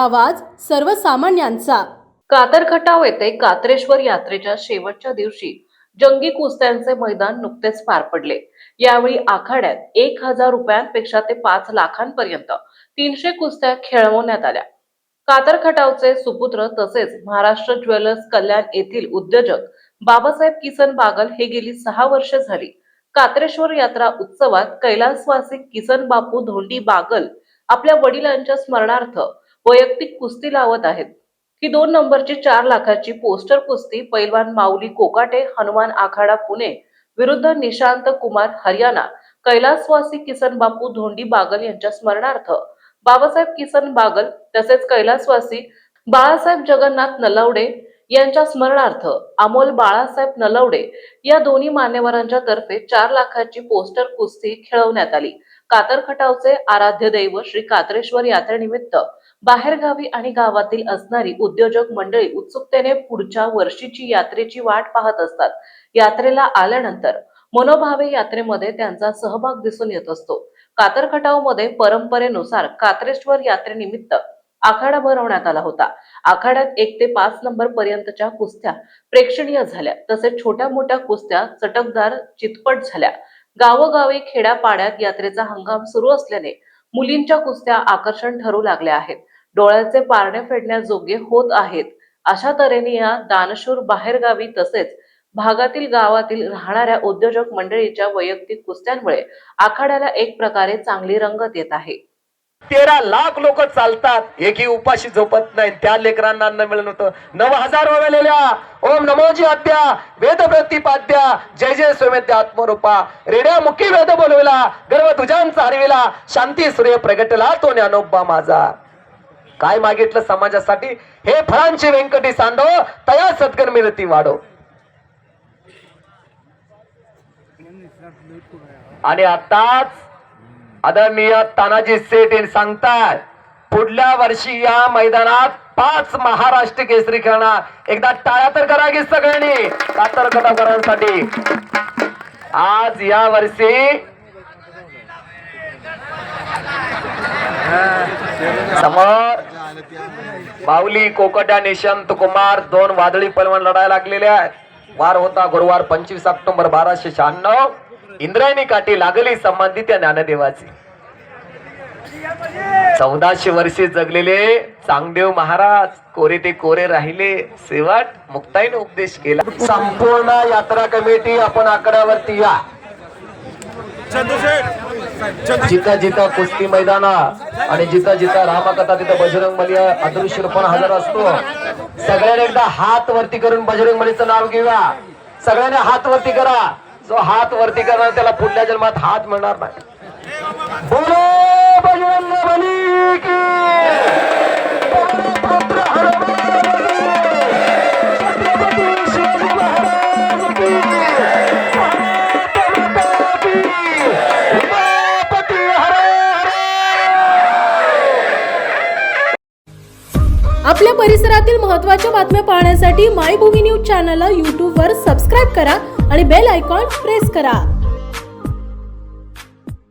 आवाज सर्वसामान्यांचा। कातर खटाव येथे कात्रेश्वर यात्रेच्या शेवटच्या दिवशी जंगी कुस्त्यांचे मैदान नुकतेच पार पडले। यावेळी आखाड्यात 1000 रुपयांपेक्षा ते 5 लाखांपर्यंत 300 कुस्त्या खेळवण्यात आल्या। कातर खटावचे सुपुत्र तसेच महाराष्ट्र ज्वेलर्स कल्याण येथील उद्योजक बाबासाहेब किसन बागल हे गेली 6 वर्षे झाली कात्रेश्वर यात्रा उत्सवात कैलासवासी किसन बापू धोंडी बागल आपल्या वडिलांच्या स्मरणार्थ वैयक्तिक कुस्ती लावत आहेत। ही 2 नंबरची 4 लाखाची पोस्टर कुस्ती पैलवान माऊली कोकाटे हनुमान आखाडा पुणे विरुद्ध निशांत कुमार हरियाणा कैलासवासी किसन बापू धोंडी बागल यांच्या स्मरणार्थ बाबासाहेब किसन बागल तसेच कैलासवासी बाळासाहेब जगन्नाथ नलवडे यांच्या स्मरणार्थ अमोल बाळासाहेब नलवडे या दोन्ही मान्यवरांच्या तर्फे 4 लाखाची पोस्टर कुस्ती खेळवण्यात आली। कातर खटावचे आराध्य दैव श्री कात्रेश्वर यात्रेनिमित्त बाहेरगावी आणि गावातील असणारी उद्योजक मंडळी उत्सुकतेने पुढच्या वर्षीची यात्रेची वाट पाहत असतात। यात्रेला आल्यानंतर मनोभावे यात्रेमध्ये त्यांचा सहभाग दिसून येत असतो। कातर खटावमध्ये परंपरेनुसार कात्रेश्वर यात्रेनिमित्त आखाडा भरवण्यात आला होता। आखाड्यात 1 ते 5 नंबर पर्यंतच्या कुस्त्या प्रेक्षणीय झाल्या, तसेच छोट्या मोठ्या कुस्त्या चटकदार चितपट झाल्या। गावोगावी खेड्यापाड्यात यात्रेचा हंगाम सुरू असल्याने मुलींच्या कुस्त्या आकर्षण ठरू लागल्या आहेत, डोळ्याचे पारणे फेडण्याजोगे होत आहेत। अशा तऱ्हेने या दानशूर बाहेरगावी तसेच भागातील गावातील राहणाऱ्या उद्योजक मंडळीच्या वैयक्तिक कुस्त्यांमुळे आखाड्याला एक प्रकारे चांगली रंगत येत आहे। 13 लाख लोक चालतात, एकही उपाशी झोपत नाही, त्या लेकरांना अन्न मिळत होतं। 9000 ओवाळलेल्या ओम नमोजी आद्या वेद प्रतिपाद्या जय जय स्वमेध्य आत्मरूपा रेड्या मुखी वेद बोलविला गर्व तुझ्यांचा हरविला शांती सूर्य प्रगटला तो ज्ञानोबा माझा। काय मागितलं समाजासाठी? हे फळांची व्यंकटी सांडो तया सद्गुण मिळती वाढो। आणि आताच आदरणीय तानाजी सेठ सांगतात पुढल्या वर्षी या मैदानात 5 महाराष्ट्र केसरी खेळणार। एकदा टाळ्या तर करा की सगळ्यांनी कातर खटावकरांसाठी। आज या वर्षी समोर माऊली कोकट्या निशांत कुमार 2 वादळी पैलवान लढायला लागलेले आहेत। वार होता गुरुवार 25 ऑक्टोबर 1296 इंद्रायणी काठी लागली संबंधित या ज्ञानदेवाची। 1400 वर्षे जगलेले चांगदेव महाराज कोरे ते कोरे राहिले, शेवट मुक्ताईने उपदेश केला। संपूर्ण यात्रा कमिटी आपण आकड्यावरती या। जिथं जिथं कुस्ती मैदान आणि जिथं जिथं रामकथा तिथं बजरंग बली अदृश्य रूपाने हजर असतो। सगळ्यांनी एकदा हात वरती करून बजरंग बलीचं नाव घेऊया। सगळ्यांनी हात वरती करा। जो हात वरती करणार त्याला पुढल्या जन्मात हात मिळणार नाही। बोलो बजरंग बली की आपल्या परिसरातील महत्त्वाच्या बातम्या पाहण्यासाठी मायभूमी न्यूज चॅनलला YouTube वर सबस्क्राइब करा आणि बेल आयकॉन प्रेस करा।